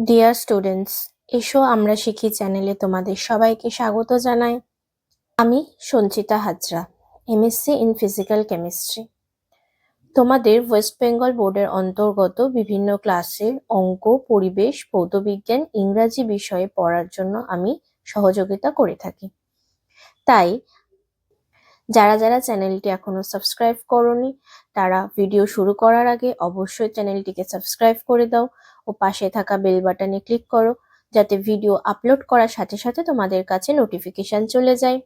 Dear students, এসো আমরা শিখি চ্যানেলে তোমাদের সবাইকে স্বাগত জানাই। আমি Sanchita Hazra, MSc in physical chemistry. তোমাদের ওয়েস্ট বেঙ্গল বোর্ডের অন্তর্গত বিভিন্ন ক্লাসের অঙ্ক, পরিবেশ, ভৌতবিজ্ঞান, ইংরাজি বিষয়ে পড়ার জন্য আমি সহযোগিতা করে থাকি। তাই যারা যারা চ্যানেলটি এখনো সাবস্ক্রাইব করোনি তারা ভিডিও শুরু করার আগে অবশ্যই চ্যানেলটিকে সাবস্ক্রাইব করে দাও ও পাশে থাকা বেল বাটনে ক্লিক করো, যাতে ভিডিও আপলোড করার সাথে সাথে তোমাদের কাছে নোটিফিকেশন চলে যায়।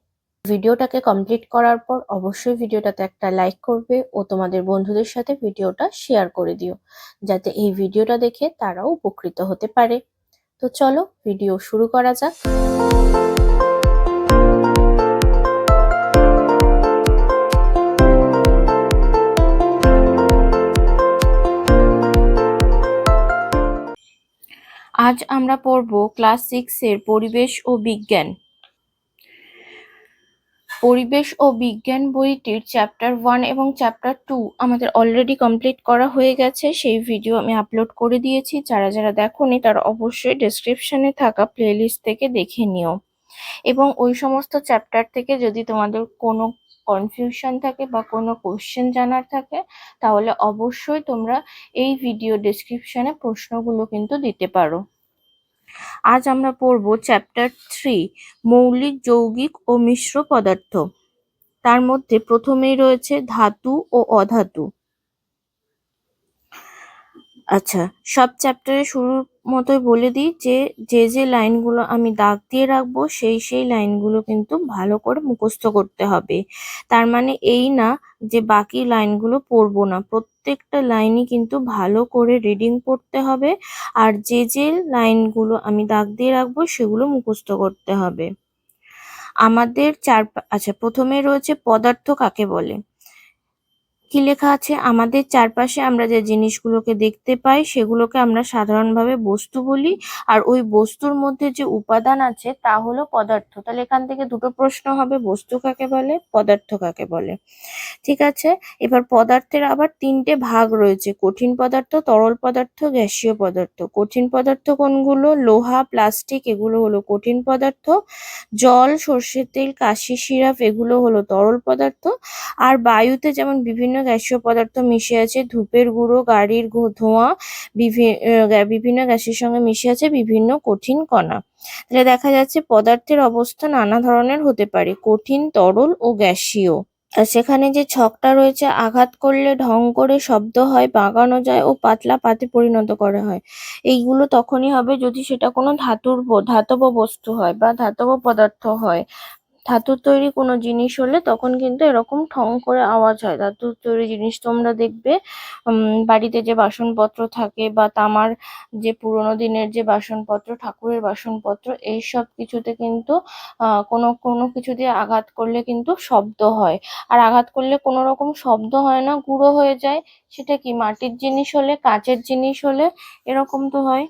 ভিডিওটাকে কমপ্লিট করার পর অবশ্যই ভিডিওটাতে একটা লাইক করবে ও তোমাদের বন্ধুদের সাথে ভিডিওটা শেয়ার করে দিও, যাতে এই ভিডিওটা দেখে তারাও উপকৃত হতে পারে। তো চলো ভিডিও শুরু করা যাক। আজ আমরা পড়ব ক্লাস 6 এর পরিবেশ ও বিজ্ঞান। পরিবেশ ও বিজ্ঞান বইটির চ্যাপ্টার 1 এবং চ্যাপ্টার 2 আমাদের অলরেডি কমপ্লিট করা হয়ে গেছে। সেই ভিডিও আমি আপলোড করে দিয়েছি। যারা যারা দেখোনি তারা অবশ্যই ডেসক্রিপশনে থাকা প্লেলিস্ট থেকে দেখে নিও। এবং ওই সমস্ত চ্যাপ্টার থেকে যদি তোমাদের কোনো কনফিউশন থাকে বা কোনো কোশ্চেন জানার থাকে, তাহলে অবশ্যই তোমরা এই ভিডিও ডেসক্রিপশনে প্রশ্নগুলো কিন্তু দিতে পারো। আজ আমরা পড়ব চ্যাপ্টার 3, মৌলিক, যৌগিক ও মিশ্র পদার্থ। তার মধ্যে প্রথমেই রয়েছে ধাতু ও অধাতু। আচ্ছা, সব চ্যাপ্টারে শুরুর মতোই বলে দিই যে লাইনগুলো আমি দাগ দিয়ে রাখবো সেই লাইনগুলো কিন্তু ভালো করে মুখস্থ করতে হবে। তার মানে এই না যে বাকি লাইনগুলো পড়বো না, প্রত্যেকটা লাইনই কিন্তু ভালো করে রিডিং পড়তে হবে। আর যে লাইনগুলো আমি দাগ দিয়ে রাখবো সেগুলো মুখস্থ করতে হবে। আমাদের আচ্ছা, প্রথমে রয়েছে পদার্থ কাকে বলে। কি লেখা আছে? আমাদের চারপাশে আমরা যে জিনিসগুলোকে দেখতে পাই সেগুলোকে আমরা সাধারণভাবে বস্তু বলি, আর ওই বস্তুর মধ্যে যে উপাদান আছে তা হলো পদার্থ। তাহলে এখান থেকে দুটো প্রশ্ন হবে, বস্তু কাকে বলে, পদার্থ কাকে বলে। ঠিক আছে, এবার পদার্থের আবার তিনটে ভাগ রয়েছে: কঠিন পদার্থ, তরল পদার্থ, গ্যাসীয় পদার্থ। কঠিন পদার্থ কোনগুলো? লোহা, প্লাস্টিক, এগুলো হলো কঠিন পদার্থ। জল, সর্ষের তেল, কাশি সিরাপ, এগুলো হলো তরল পদার্থ। আর বায়ুতে যেমন বিভিন্ন গ্যাসীয় পদার্থ মিশে আছে, ধূপের গুঁড়ো, গাড়ির ধোঁয়া, বিভিন্ন গ্যাসের সঙ্গে মিশে আছে বিভিন্ন কঠিন কণা। তাহলে দেখা যাচ্ছে পদার্থের অবস্থা নানা ধরনের হতে পারে, কঠিন, তরল ও গ্যাসীয়। আর সেখানে যে ছকটা রয়েছে, আঘাত করলে ঢং করে শব্দ হয়, বাগানো যায় ও পাতলা পাতে পরিণত করা হয়। এইগুলো তখনই হবে যদি সেটা কোনো ধাতব বস্তু হয় বা ধাতব পদার্থ হয়। ধাতুর তৈরি কোনো জিনিস হলে তখন কিন্তু এরকম ঠং করে আওয়াজ হয়। ধাতুর তৈরি জিনিস তোমরা দেখবে বাড়িতে যে বাসনপত্র থাকে বা তামার যে পুরোনো দিনের যে বাসনপত্র, ঠাকুরের বাসনপত্র, এই সব কিছুতে কিন্তু কোনো কোনো কিছু দিয়ে আঘাত করলে কিন্তু শব্দ হয়। আর আঘাত করলে কোনো রকম শব্দ হয় না, গুঁড়ো হয়ে যায়। সেটা কি মাটির জিনিস হলে, কাঁচের জিনিস হলে এরকম তো হয়।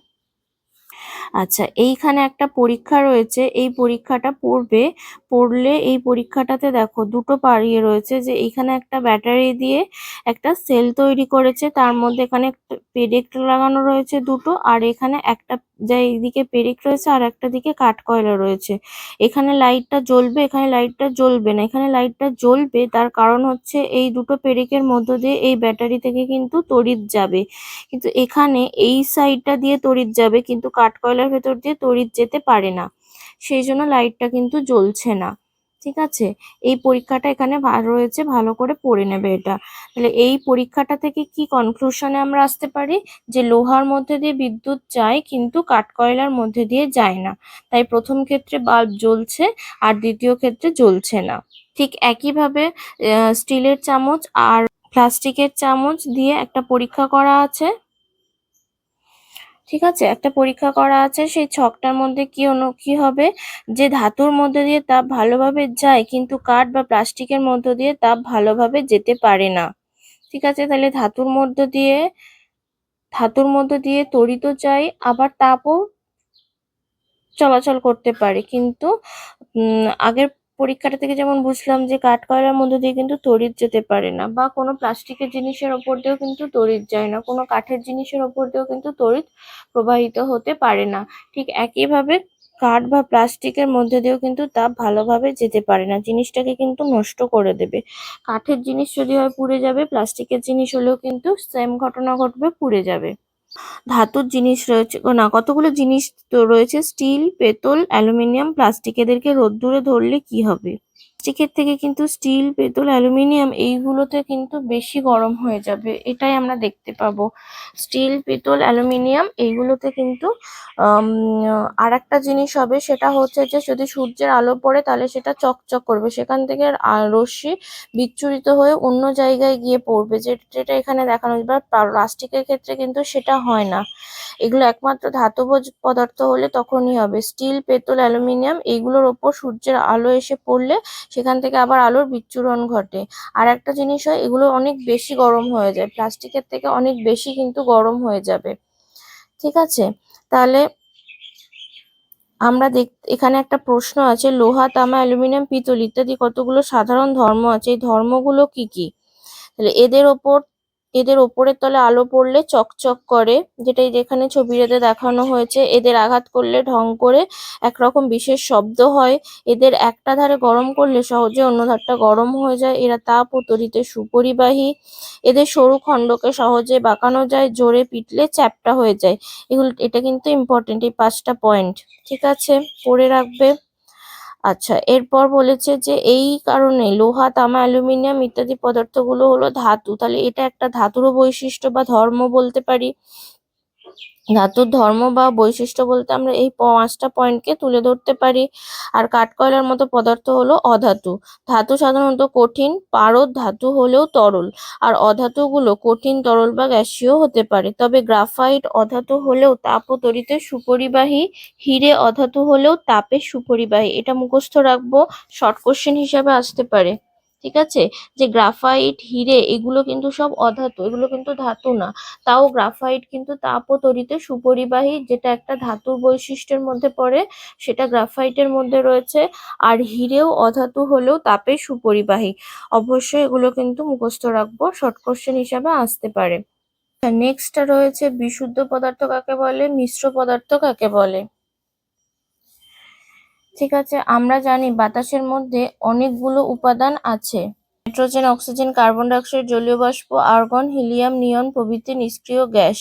আচ্ছা, এইখানে একটা পরীক্ষা রয়েছে, এই পরীক্ষাটা পড়লে এই পরীক্ষাটাতে দেখো দুটো পাড়িয়ে রয়েছে, যে এইখানে একটা ব্যাটারি দিয়ে একটা সেল তৈরি করেছে, তার মধ্যে এখানে পেরেক লাগানো রয়েছে দুটো, আর এখানে একটা যা এইদিকে পেরেক রয়েছে আর একটা দিকে কাঠকয়লা রয়েছে। এখানে লাইটটা জ্বলবে, এখানে লাইটটা জ্বলবে না। এখানে লাইটটা জ্বলবে, তার কারণ হচ্ছে এই দুটো পেরেকের মধ্য দিয়ে এই ব্যাটারি থেকে কিন্তু তড়িৎ যাবে, কিন্তু এখানে এই সাইডটা দিয়ে তড়িৎ যাবে কিন্তু কাঠকয়লার ভেতর দিয়ে তড়িৎ যেতে পারে না, সেই জন্য লাইটটা কিন্তু জ্বলছে না। ঠিক আছে, এই পরীক্ষাটা এখানে রয়েছে, ভালো করে পড়ে নেবে এটা। তাহলে এই পরীক্ষাটা থেকে কি কনক্লুশনে আমরা আসতে পারি? যে লোহার মধ্যে দিয়ে বিদ্যুৎ যায় কিন্তু কাঠকয়লার মধ্যে দিয়ে যায় না, তাই প্রথম ক্ষেত্রে বাল্ব জ্বলছে আর দ্বিতীয় ক্ষেত্রে জ্বলছে না। ঠিক একইভাবে স্টিলের চামচ আর প্লাস্টিকের চামচ দিয়ে একটা পরীক্ষা করা আছে। ঠিক আছে, একটা পরীক্ষা করা আছে, সেই ছকটার মধ্যে কি হবে, যে ধাতুর মধ্যে দিয়ে তাপ ভালোভাবে যায় কিন্তু কাঠ বা প্লাস্টিকের মধ্য দিয়ে তাপ ভালোভাবে যেতে পারে না। ঠিক আছে, তাহলে ধাতুর মধ্য দিয়ে তড়িৎও যায়, আবার তাপও চলাচল করতে পারে, কিন্তু আগের পরীক্ষাটা থেকে যেমন বুঝলাম যে কাঠকয়লার মধ্যে দিয়ে কিন্তু তড়িৎ যেতে পারে না, বা কোনো প্লাস্টিকের জিনিসের ওপর দিয়েও কিন্তু তড়িৎ যায় না, কোনো কাঠের জিনিসের ওপর দিয়েও কিন্তু তড়িৎ প্রবাহিত হতে পারে না। ঠিক একইভাবে কাঠ বা প্লাস্টিকের মধ্যে দিয়েও কিন্তু তাপ ভালোভাবে যেতে পারে না, জিনিসটাকে কিন্তু নষ্ট করে দেবে। কাঠের জিনিস যদি হয় পুড়ে যাবে, প্লাস্টিকের জিনিস হলেও কিন্তু সেম ঘটনা ঘটবে, পুড়ে যাবে। ধাতুর জিনিস রয়েছে না, কতগুলো জিনিস তো রয়েছে, স্টিল, পেতল, অ্যালুমিনিয়াম, প্লাস্টিক। এদেরকে রোদ্দুরে ধরলে কি হবে? প্লাস্টিকের থেকে কিন্তু স্টিল, পেতল, অ্যালুমিনিয়াম এইগুলোতে কিন্তু বেশি গরম হয়ে যাবে, এটাই আমরা দেখতে পাবো। স্টিল, পেতল, অ্যালুমিনিয়াম এইগুলোতে কিন্তু আর একটা জিনিস হবে, সেটা হচ্ছে যে যদি সূর্যের আলো পড়ে তাহলে সেটা চকচক করবে, সেখান থেকে রশ্মি বিচ্ছুরিত হয়ে অন্য জায়গায় গিয়ে পড়বে, যেটা এখানে দেখানো হয়েছে। প্লাস্টিকের ক্ষেত্রে কিন্তু সেটা হয় না, এগুলো একমাত্র ধাতব পদার্থ হলে তখনই হবে। স্টিল, পেতল, অ্যালুমিনিয়াম এইগুলোর ওপর সূর্যের আলো এসে পড়লে সেখান থেকে আবার আলোর বিচ্ছুরণ ঘটে। আর একটা জিনিস হয়, এগুলো অনেক বেশি গরম হয়ে যায়, প্লাস্টিকের থেকে অনেক বেশি কিন্তু গরম হয়ে যাবে। ঠিক আছে, তাহলে আমরা এখানে একটা প্রশ্ন আছে, লোহা, তামা, অ্যালুমিনিয়াম, পিতল ইত্যাদি কতগুলো সাধারণ ধর্ম আছে, এই ধর্মগুলো কি কি? তাহলে এদের ওপরের তলে আলো পড়লে চকচক করে, যেটা যেখানে ছবিটাতে দেখানো হয়েছে। এদের আঘাত করলে ঢং করে একরকম বিশেষ শব্দ হয়। এদের একটা ধারে গরম করলে সহজে অন্য ধারটা গরম হয়ে যায়। এরা তাপ ও তড়িতে সুপরিবাহী। এদের সরু খণ্ডকে সহজে বাঁকানো যায়, জোরে পিটলে চ্যাপ্টা হয়ে যায়। এটা কিন্তু ইম্পর্টেন্ট, এই 5টা পয়েন্ট। ঠিক আছে, পড়ে রাখবে। আচ্ছা, এরপর বলেছে যে এই কারণে লোহা, তামা, অ্যালুমিনিয়াম ইত্যাদি পদার্থগুলো হলো ধাতু। তাহলে এটা একটা ধাতুরও বৈশিষ্ট্য বা ধর্ম বলতে পারি। ধাতুর ধর্ম বা বৈশিষ্ট্য বলতে আমরা এই 5টা পয়েন্টকে তুলে ধরতে পারি। আর কাঠকয়লার মতো পদার্থ হলো অধাতু। ধাতু সাধারণত কঠিন, পারদ ধাতু হলেও তরল। আর অধাতুগুলো কঠিন, তরল বা গ্যাসীয় হতে পারে। তবে গ্রাফাইট অধাতু হলেও তাপ ও তড়িতে সুপরিবাহী। হীরে অধাতু হলেও তাপে সুপরিবাহী। এটা মুখস্থ রাখবো, শর্ট কোশ্চেন হিসাবে আসতে পারে। ঠিক আছে, যে গ্রাফাইট, হীরে এগুলো কিন্তু সব অধাতু, এগুলো কিন্তু ধাতু না। তাও গ্রাফাইট কিন্তু তাপ ও তড়িতে সুপরিবাহী, যেটা একটা ধাতুর বৈশিষ্ট্যের মধ্যে পড়ে, সেটা গ্রাফাইটের মধ্যে রয়েছে। আর হীরেও অধাতু হলেও তাপে সুপরিবাহী। অবশ্যই এগুলো কিন্তু মুখস্থ রাখবো, শর্ট কোশ্চেন হিসাবে আসতে পারে। নেক্সট রয়েছে বিশুদ্ধ পদার্থ কাকে বলে, মিশ্র পদার্থ কাকে বলে। ঠিক আছে, আমরা জানি বাতাসের মধ্যে অনেকগুলো উপাদান আছে। নাইট্রোজেন, অক্সিজেন, কার্বন ডাইঅক্সাইড, জলীয় বাষ্প, আর্গন, হিলিয়াম, নিয়ন প্রভৃতি নিষ্ক্রিয় গ্যাস।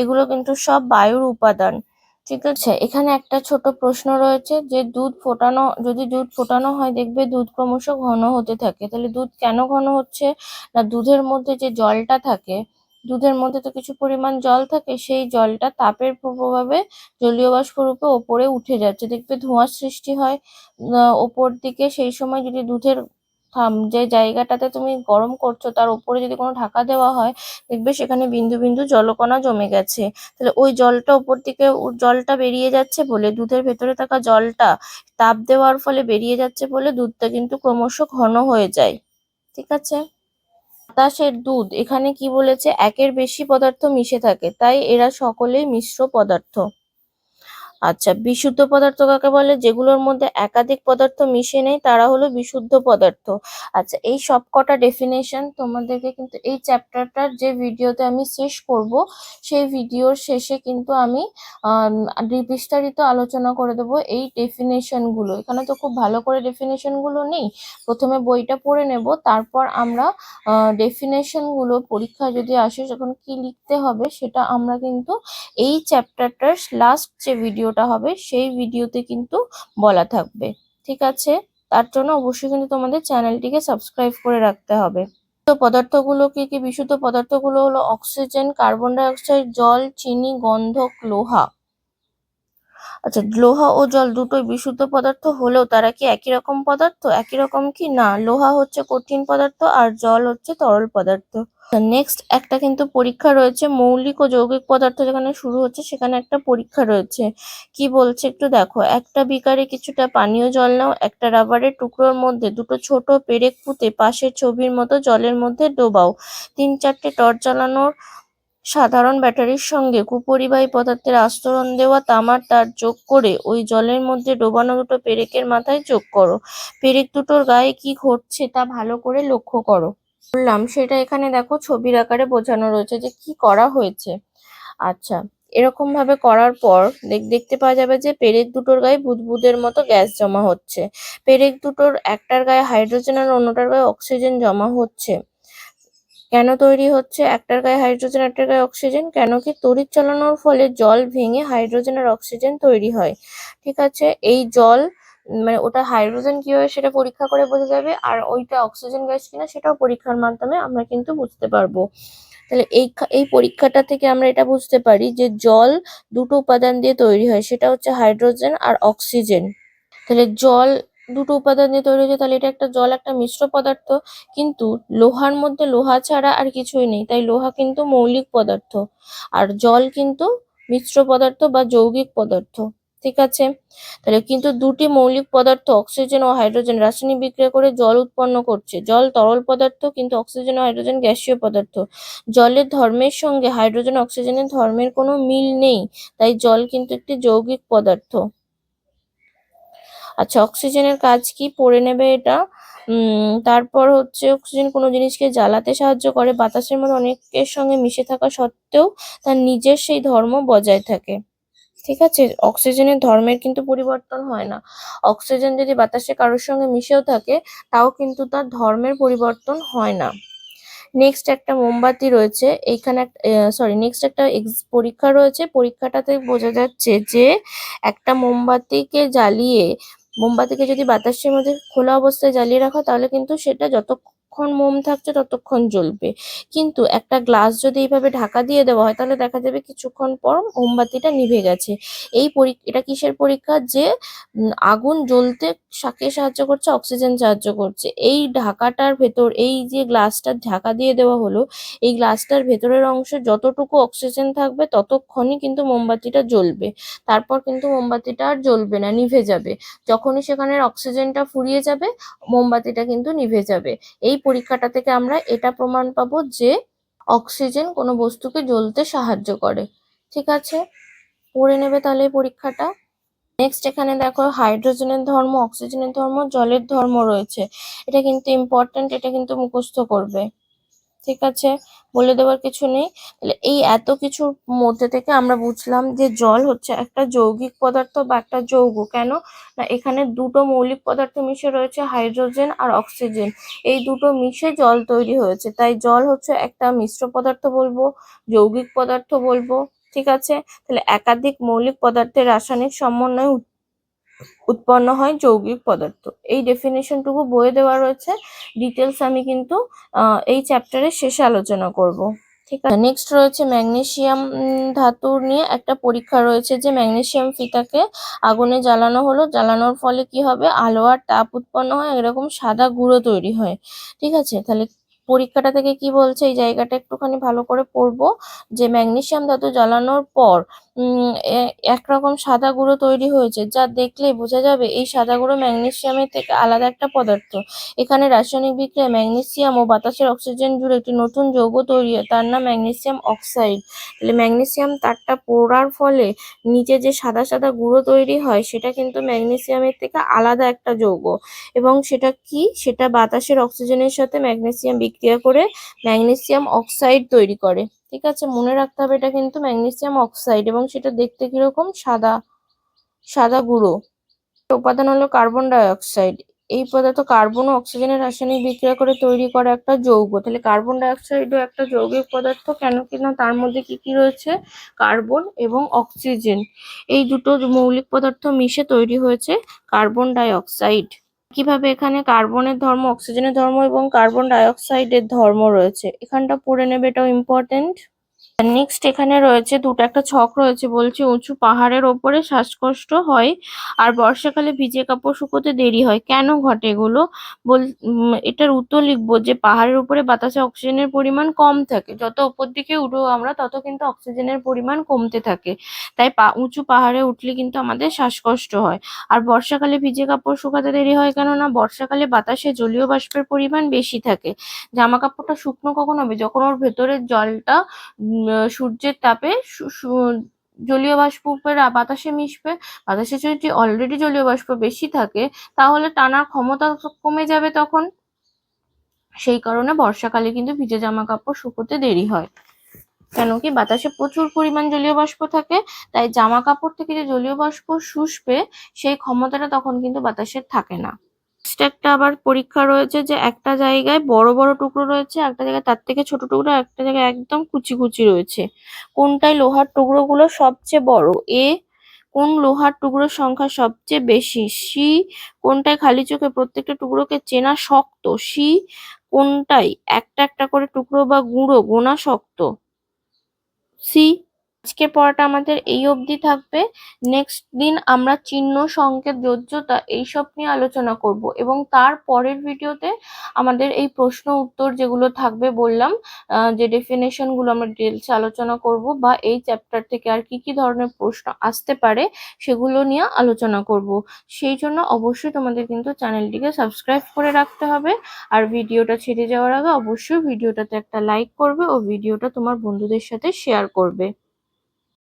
এগুলো কিন্তু সব বায়ুর উপাদান। ঠিক আছে, এখানে একটা ছোট প্রশ্ন রয়েছে যে যদি দুধ ফোটানো হয় দেখবে দুধ ক্রমশ ঘন হতে থাকে। তাহলে দুধ কেন ঘন হচ্ছে? না, দুধের মধ্যে যে জলটা থাকে, দুধের মধ্যে তো কিছু পরিমাণ জল থাকে, সেই জলটা তাপের প্রভাবে জলীয় বাষ্প রূপে ওপরে উঠে যাচ্ছে, দেখবে ধোঁয়ার সৃষ্টি হয় ওপর দিকে। সেই সময় যদি দুধের যে জায়গাটাতে তুমি গরম করছো তার উপরে যদি কোনো ঢাকা দেওয়া হয়, দেখবে সেখানে বিন্দু বিন্দু জলকণা জমে গেছে। তাহলে ওই জলটা উপর দিকে জলটা বেরিয়ে যাচ্ছে বলে, দুধের ভেতরে থাকা জলটা তাপ দেওয়ার ফলে বেরিয়ে যাচ্ছে বলে দুধটা কিন্তু ক্রমশ ঘন হয়ে যায়। ঠিক আছে, বাতাসের দুধ এখানে কি বলেছে, একের বেশি পদার্থ মিশে থাকে, তাই এরা সকলেই মিশ্র পদার্থ। আচ্ছা, বিশুদ্ধ পদার্থ কাকে বলে, যেগুলোর মধ্যে একাধিক পদার্থ মিশে নেই তারা হলো বিশুদ্ধ পদার্থ। আচ্ছা, এই সবকটা ডেফিনেশন তোমাদেরকে কিন্তু এই চ্যাপ্টারটার যে ভিডিওতে আমি শেষ করব, সেই ভিডিওর শেষে কিন্তু আমি বিস্তারিত আলোচনা করে দেবো এই ডেফিনেশন গুলো। এখানে তো খুব ভালো করে ডেফিনেশন গুলো নেই, প্রথমে বইটা পড়ে নেব, তারপর আমরা ডেফিনেশন গুলো পরীক্ষায় যদি আসে যখন কি লিখতে হবে সেটা আমরা কিন্তু এই চ্যাপ্টারটার লাস্ট যে ভিডিওটা হবে সেই ভিডিওতে কিন্তু বলা থাকবে। ঠিক আছে, তার জন্য অবশ্যই কিন্তু তোমাদের চ্যানেলটিকে সাবস্ক্রাইব করে রাখতে হবে। তো পদার্থগুলো কি কি? বিশুদ্ধ পদার্থগুলো হলো অক্সিজেন, কার্বন ডাই অক্সাইড, জল, চিনি, গন্ধক, লোহা। আচ্ছা, লোহা ও জল দুটোই বিশুদ্ধ পদার্থ হলেও তারা কি একই রকম পদার্থ? একই রকম কি না, লোহা হচ্ছে কঠিন পদার্থ আর জল হচ্ছে তরল পদার্থ। নেক্সট একটা কিন্তু পরীক্ষা রয়েছে, মৌলিক ও যৌগিক পদার্থ যেখানে শুরু হচ্ছে সেখানে একটা পরীক্ষা রয়েছে। কি বলছে একটু দেখো, একটা বিকারে কিছুটা পানীয় জল নাও, একটা রাবারের টুকরোর মধ্যে দুটো ছোট পেরেক পুঁতে পাশের ছবির মতো জলের মধ্যে ডোবাও। 3-4টে টর্চ জ্বালানোর সাধারণ ব্যাটারির সঙ্গে কুপরিবাহী পদার্থের আস্তরণ দেওয়া তামার তার যোগ করে ওই জলের মধ্যে ডোবানো দুটো পেরেকের মাথায় যোগ করো। পেরেক দুটোর গায়ে কি ঘটছে তা ভালো করে লক্ষ্য করো। বললাম সেটা এখানে দেখো ছবির আকারে বোঝানো রয়েছে যে কি করা হয়েছে। আচ্ছা, এরকম ভাবে করার পর দেখতে পাওয়া যাবে যে পেরেক দুটোর গায়ে বুদবুদের মতো গ্যাস জমা হচ্ছে। পেরেক দুটোর একটার গায়ে হাইড্রোজেন আর অন্যটার গায়ে অক্সিজেন জমা হচ্ছে। কেন তৈরি হচ্ছে একটার গায়ে হাইড্রোজেন একটার গায়ে অক্সিজেন? কেন কি তড়িৎ চালানোর ফলে জল ভেঙে হাইড্রোজেন আর অক্সিজেন তৈরি হয়। ঠিক আছে, এই জল মানে ওটা হাইড্রোজেন কি হয় সেটা পরীক্ষা করে বোঝা যাবে, আর ওইটা অক্সিজেন গ্যাস কিনা সেটাও পরীক্ষার মাধ্যমে আমরা কিন্তু বুঝতে পারবো। তাহলে এই পরীক্ষাটা থেকে আমরা এটা বুঝতে পারি যে জল দুটো উপাদান দিয়ে তৈরি হয়, সেটা হচ্ছে হাইড্রোজেন আর অক্সিজেন। তাহলে জল দুটো উপাদান দিয়ে তৈরি হয়েছে, তাহলে এটা একটা জল একটা মিশ্র পদার্থ। কিন্তু লোহার মধ্যে লোহা ছাড়া আর কিছুই নেই, তাই লোহা কিন্তু মৌলিক পদার্থ আর জল কিন্তু মিশ্র পদার্থ বা যৌগিক পদার্থ। ঠিক আছে, তাহলে কিন্তু দুটি মৌলিক পদার্থ অক্সিজেন ও হাইড্রোজেন রাসায়নিক বিক্রিয়া করে জল উৎপন্ন করছে। জল তরল পদার্থ, কিন্তু অক্সিজেন ও হাইড্রোজেন গ্যাসীয় পদার্থ। জলের ধর্মের সঙ্গে হাইড্রোজেন অক্সিজেনের ধর্মের কোনো মিল নেই, তাই জল কিন্তু একটি যৌগিক পদার্থ। আচ্ছা, অক্সিজেনের কাজ কি পড়ে নেবে এটা। তারপর হচ্ছে অক্সিজেন কোনো জিনিসকে জ্বালাতে সাহায্য করে, বাতাসের মধ্যে অনেকের সঙ্গে মিশে থাকা সত্ত্বেও তার নিজের সেই ধর্ম বজায় থাকে। ঠিক আছে, অক্সিজেনের ধর্মের কিন্তু পরিবর্তন হয় না। অক্সিজেন যদি বাতাসে কারোর সঙ্গে মিশেও থাকে তাও কিন্তু তার ধর্মের পরিবর্তন হয় না। নেক্সট একটা মোমবাতি রয়েছে এইখানে, নেক্সট একটা পরীক্ষা রয়েছে। পরীক্ষাটাতে বোঝা যাচ্ছে যে একটা মোমবাতিকে যদি বাতাসের মধ্যে খোলা অবস্থায় জ্বালিয়ে রাখা তাহলে কিন্তু সেটা যতক্ষণ মোম থাকছে ততক্ষণ জ্বলবে। কিন্তু একটা গ্লাস যদি এইভাবে ঢাকা দিয়ে দেওয়া হয় তাহলে দেখা যাবে কিছুক্ষণ পর মোমবাতিটা নিভে গেছে। এটা কিসের পরীক্ষা? যে আগুন জ্বলতে কে সাহায্য করছে? অক্সিজেন সাহায্য করছে। এই ঢাকাটার ভেতর, এই যে গ্লাসটার ঢাকা দিয়ে দেওয়া হলো, এই গ্লাসটার ভেতরের অংশে যতটুকু অক্সিজেন থাকবে ততক্ষণই কিন্তু মোমবাতিটা জ্বলবে। তারপর কিন্তু মোমবাতিটা আর জ্বলবে না, নিভে যাবে। যখনই সেখানের অক্সিজেনটা ফুরিয়ে যাবে মোমবাতিটা কিন্তু নিভে যাবে। এই পরীক্ষাটা থেকে আমরা এটা প্রমাণ পাবো যে অক্সিজেন কোনো বস্তুকে জ্বলতে সাহায্য করে। ঠিক আছে, পড়ে নেবে তাহলে এই পরীক্ষাটা। নেক্সট এখানে দেখো হাইড্রোজেনের ধর্ম, অক্সিজেনের ধর্ম, জলের ধর্ম রয়েছে। এটা কিন্তু ইম্পর্টেন্ট, এটা কিন্তু মুখস্থ করবে। ঠিক আছে, বলে দেওয়ার কিছু নেই। তাহলে এই এত কিছুর মধ্যে থেকে আমরা বুঝলাম যে জল হচ্ছে একটা যৌগিক পদার্থ বা একটা যৌগ। কেন না এখানে দুটো মৌলিক পদার্থ মিশে রয়েছে, হাইড্রোজেন আর অক্সিজেন। এই দুটো মিশে জল তৈরি হয়েছে, তাই জল হচ্ছে একটা মিশ্র পদার্থ বলবো, যৌগিক পদার্থ বলবো। ঠিক আছে, তাহলে একাধিক মৌলিক পদার্থের রাসায়নিক সমন্বয়ে উৎপন্ন হয় যৌগিক পদার্থ। এই ডেফিনেশনটুকু বইয়ে দেওয়া রয়েছে, ডিটেলস আমি কিন্তু এই চ্যাপ্টারের শেষে আলোচনা করব। ঠিক আছে, নেক্সট রয়েছে ম্যাগনেসিয়াম ধাতুর নিয়ে একটা পরীক্ষা রয়েছে, যে ম্যাগনেসিয়াম ফিতাকে আগুনে জ্বালানো হলো, জ্বালানোর ফলে কি হবে? আলো আর তাপ উৎপন্ন হয়, এরকম সাদা গুঁড়ো তৈরি হয়। ঠিক আছে, তাহলে পরীক্ষাটা থেকে কি বলছে এই জায়গাটা একটুখানি ভালো করে পড়বো। যে ম্যাগনেসিয়াম ধাতু জ্বালানোর পর একরকম সাদা গুঁড়ো তৈরি হয়েছে, যা দেখলেই বোঝা যাবে এই সাদা গুঁড়ো ম্যাগনেসিয়ামের থেকে আলাদা একটা পদার্থ। এখানে রাসায়নিক বিক্রিয়ায় ম্যাগনেসিয়াম ও বাতাসের অক্সিজেন জুড়ে একটি নতুন যৌগ তৈরি হয়, তার নাম ম্যাগনেসিয়াম অক্সাইড। তাহলে ম্যাগনেসিয়াম তারটা পোড়ার ফলে নিচে যে সাদা সাদা গুঁড়ো তৈরি হয় সেটা কিন্তু ম্যাগনেসিয়ামের থেকে আলাদা একটা যৌগ। এবং সেটা কি? সেটা বাতাসের অক্সিজেনের সাথে ম্যাগনেসিয়াম বিক্রিয়া করে ম্যাগনেসিয়াম অক্সাইড তৈরি করে। ঠিক আছে, মনে রাখতে হবে এটা কিন্তু ম্যাগনেসিয়াম অক্সাইড, এবং সেটা দেখতে কিরকম? সাদা সাদা গুঁড়ো। উপাদান হলো কার্বন ডাই অক্সাইড। এই পদার্থ কার্বন ও অক্সিজেনের রাসায়নিক বিক্রিয়া করে তৈরি করা একটা যৌগ। তাহলে কার্বন ডাই অক্সাইডও একটা যৌগিক পদার্থ। কেন কিনা তার মধ্যে কি কি রয়েছে? কার্বন এবং অক্সিজেন, এই দুটো মৌলিক পদার্থ মিশে তৈরি হয়েছে কার্বন ডাই অক্সাইড। কিভাবে এখানে কার্বনের ধর্ম, অক্সিজেনের ধর্ম এবং কার্বন ডাই অক্সাইডের ধর্ম রয়েছে, এখানটা পড়ে নেবে, এটাও ইম্পর্টেন্ট। নেক্সট এখানে রয়েছে দুটো একটা ছক রয়েছে, বলছে উঁচু পাহাড়ের ওপরে শ্বাসকষ্ট হয় আর বর্ষাকালে ভিজে কাপড় শুকোতে দেরি হয়, কেন ঘটে এগুলো? এটার উত্তর লিখবো যে পাহাড়ের উপরে বাতাসে অক্সিজেনের পরিমাণ কম থাকে, যত উপর দিকে উঠবো আমরা তত কিন্তু অক্সিজেনের পরিমাণ কমতে থাকে। তাই উঁচু পাহাড়ে উঠলে কিন্তু আমাদের শ্বাসকষ্ট হয়। আর বর্ষাকালে ভিজে কাপড় শুকাতে দেরি হয়, কেননা বর্ষাকালে বাতাসে জলীয় বাষ্পের পরিমাণ বেশি থাকে। জামা কাপড়টা শুকনো কখন হবে? যখন ওর ভেতরের জলটা সূর্যের তাপে জলীয় বাষ্পের বাতাসে মিশবে। বাতাসে যদি অলরেডি জলীয় বাষ্প বেশি থাকে তাহলে টানার ক্ষমতা কমে যাবে তখন। সেই কারণে বর্ষাকালে কিন্তু ভিজে জামা কাপড় শুকোতে দেরি হয়। কেন কি বাতাসে প্রচুর পরিমাণ জলীয় বাষ্প থাকে, তাই জামা কাপড় থেকে যে জলীয় বাষ্প শুষবে সেই ক্ষমতাটা তখন কিন্তু বাতাসের থাকে না। একটা আবার পরীক্ষা রয়েছে যে একটা জায়গায় বড় বড় টুকরো রয়েছে, একটা জায়গায় তার থেকে ছোট টুকরো, একটা জায়গায় একদম কুচি কুচি রয়েছে। কোনটায় লোহার টুকরোগুলো সবচেয়ে বড়? এ, কোন লোহার টুকরোর সংখ্যা সবচেয়ে বেশি? সি, কোনটায় খালি চোখে প্রত্যেকটা টুকরোকে চেনা শক্ত? সি, কোনটায় একটা একটা করে টুকরো বা গুঁড়ো গোনা শক্ত? সি। আজকের পড়াটা আমাদের এই অবধি থাকবে। নেক্সট দিন আমরা চিহ্ন, সংকেত, যোজ্যতা এইসব নিয়ে আলোচনা করব এবং তার পরের ভিডিওতে আমাদের এই প্রশ্ন উত্তর যেগুলো থাকবে বললাম, যে ডেফিনেশন গুলো আমরা ডিটেলসে আলোচনা করব বা এই চ্যাপ্টার থেকে আর কি কি ধরনের প্রশ্ন আসতে পারে সেগুলো নিয়ে আলোচনা করব। সেই জন্য অবশ্যই তোমাদের কিন্তু চ্যানেলটিকে সাবস্ক্রাইব করে রাখতে হবে। আর ভিডিওটা ছেড়ে যাওয়ার আগে অবশ্যই ভিডিওটাতে একটা লাইক করবে ও ভিডিওটা তোমার বন্ধুদের সাথে শেয়ার করবে।